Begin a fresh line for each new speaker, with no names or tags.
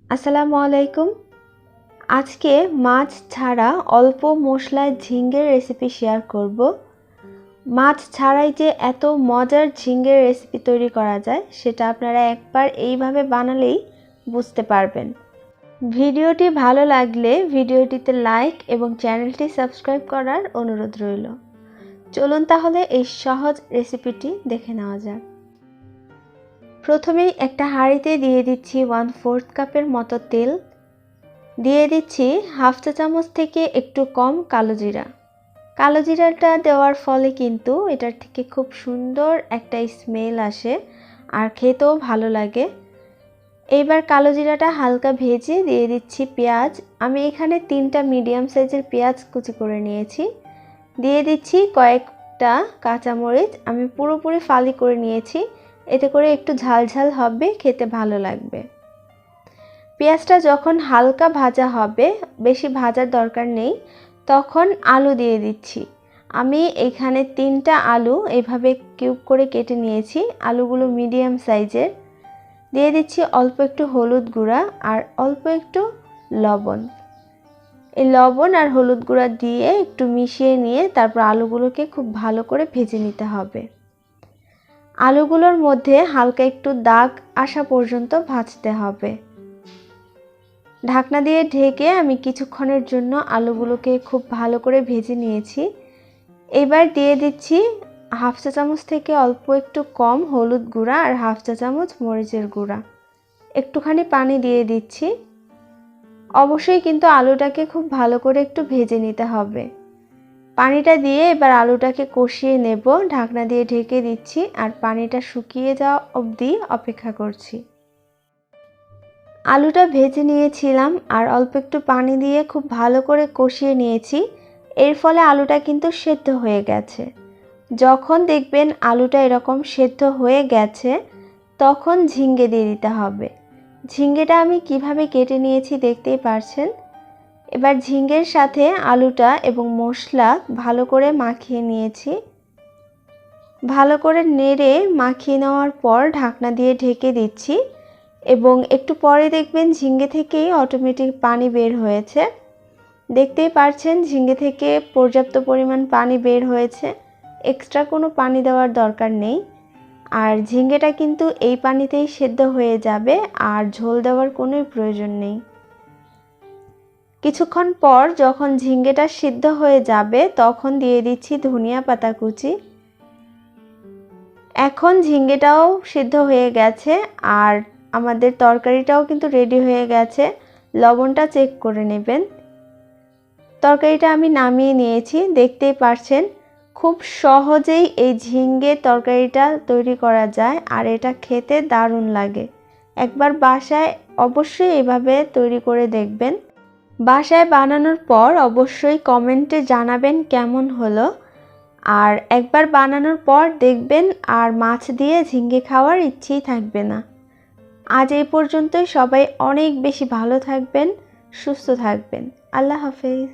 আসসালামু আলাইকুম। আজকে মাছ ছাড়া অল্প মশলায় ঝিঙ্গের রেসিপি শেয়ার করব। মাছ ছাড়াই যে এত মজার ঝিঙ্গের রেসিপি তৈরি করা যায় সেটা আপনারা একবার এইভাবে বানালেই বুঝতে পারবেন। ভিডিওটি ভালো লাগলে ভিডিওটিতে লাইক এবং চ্যানেলটি সাবস্ক্রাইব করার অনুরোধ রইল। চলুন তাহলে এই সহজ রেসিপিটি দেখে নেওয়া যাক। প্রথমেই একটা হাঁড়িতে দিয়ে দিচ্ছি 1/4 কাপের মতো তেল, দিয়ে দিচ্ছি হাফ চা চামচ থেকে একটু কম কালো জিরা। কালো জিরাটা দেওয়ার ফলে কিন্তু এটার থেকে খুব সুন্দর একটা স্মেল আসে আর খেতেও ভালো লাগে। এইবার কালো জিরাটা হালকা ভেজে দিয়ে দিচ্ছি পেঁয়াজ। আমি এখানে 3টা মিডিয়াম সাইজের পেঁয়াজ কুচি করে নিয়েছি। দিয়ে দিচ্ছি কয়েকটা কাঁচামরিচ, আমি পুরোপুরি ফালি করে নিয়েছি, এতে করে একটু ঝাল ঝাল হবে, খেতে ভালো লাগবে। পেঁয়াজটা যখন হালকা ভাজা হবে, বেশি ভাজার দরকার নেই, তখন আলু দিয়ে দিচ্ছি। আমি এখানে 3টা আলু এভাবে কিউব করে কেটে নিয়েছি, আলুগুলো মিডিয়াম সাইজের। দিয়ে দিচ্ছি অল্প একটু হলুদ গুঁড়া আর অল্প একটু লবণ। এই লবণ আর হলুদ গুঁড়া দিয়ে একটু মিশিয়ে নিয়ে তারপর আলুগুলোকে খুব ভালো করে ভেজে নিতে হবে। আলুগুলোর মধ্যে হালকা একটু দাগ আসা পর্যন্ত ভাজতে হবে। ঢাকনা দিয়ে ঢেকে আমি কিছুক্ষণের জন্য আলুগুলোকে খুব ভালো করে ভেজে নিয়েছি। এবার দিয়ে দিচ্ছি হাফ চা চামচ থেকে অল্প একটু কম হলুদ গুঁড়া আর হাফ চা চামচ মরিচের গুঁড়া। একটুখানি পানি দিয়ে দিচ্ছি। অবশ্যই কিন্তু আলুটাকে খুব ভালো করে একটু ভেজে নিতে হবে। পানিটা দিয়ে এবার আলুটাকে কষিয়ে নেব। ঢাকনা দিয়ে ঢেকে দিচ্ছি আর পানিটা শুকিয়ে যাওয়া অবধি অপেক্ষা করছি। আলুটা ভেজে নিয়েছিলাম আর অল্প একটু পানি দিয়ে খুব ভালো করে কষিয়ে নিয়েছি। এর ফলে আলুটা কিন্তু সেদ্ধ হয়ে গেছে। যখন দেখবেন আলুটা এরকম সেদ্ধ হয়ে গেছে তখন ঝিঙ্গে দিয়ে দিতে হবে। ঝিঙ্গেটা আমি কিভাবে কেটে নিয়েছি দেখতেই পারছেন। এবার ঝিঙ্গের সাথে আলুটা এবং মশলা ভালো করে মাখিয়ে নিয়েছি। ভালো করে নেড়ে মাখিয়ে নেওয়ার পর ঢাকনা দিয়ে ঢেকে দিচ্ছি এবং একটু পরে দেখবেন ঝিঙ্গে থেকেই অটোমেটিক পানি বের হয়েছে। দেখতেই পারছেন ঝিঙ্গে থেকে পর্যাপ্ত পরিমাণ পানি বের হয়েছে, এক্সট্রা কোনো পানি দেওয়ার দরকার নেই। আর ঝিঙ্গেটা কিন্তু এই পানিতেই সেদ্ধ হয়ে যাবে আর ঝোল দেওয়ার কোনো প্রয়োজন নেই। কিছুক্ষণ পর যখন ঝিঙ্গেটা সিদ্ধ হয়ে যাবে তখন দিয়ে দিচ্ছি ধনিয়া পাতা কুচি। এখন ঝিঙ্গেটাও সিদ্ধ হয়ে গেছে আর আমাদের তরকারিটাও কিন্তু রেডি হয়ে গেছে। লবণটা চেক করে নেবেন। তরকারিটা আমি নামিয়ে নিয়েছি। দেখতেই পারছেন খুব সহজেই এই ঝিঙ্গে তরকারিটা তৈরি করা যায় আর এটা খেতে দারুণ লাগে। একবার বাসায় অবশ্যই এভাবে তৈরি করে দেখবেন। বাসায় বানানোর পর অবশ্যই কমেন্টে জানাবেন কেমন হলো। আর একবার বানানোর পর দেখবেন আর মাছ দিয়ে ঝিঙ্গে খাওয়ার ইচ্ছেই থাকবে না। আজ এই পর্যন্তই। সবাই অনেক বেশি ভালো থাকবেন, সুস্থ থাকবেন। আল্লাহ হাফেজ।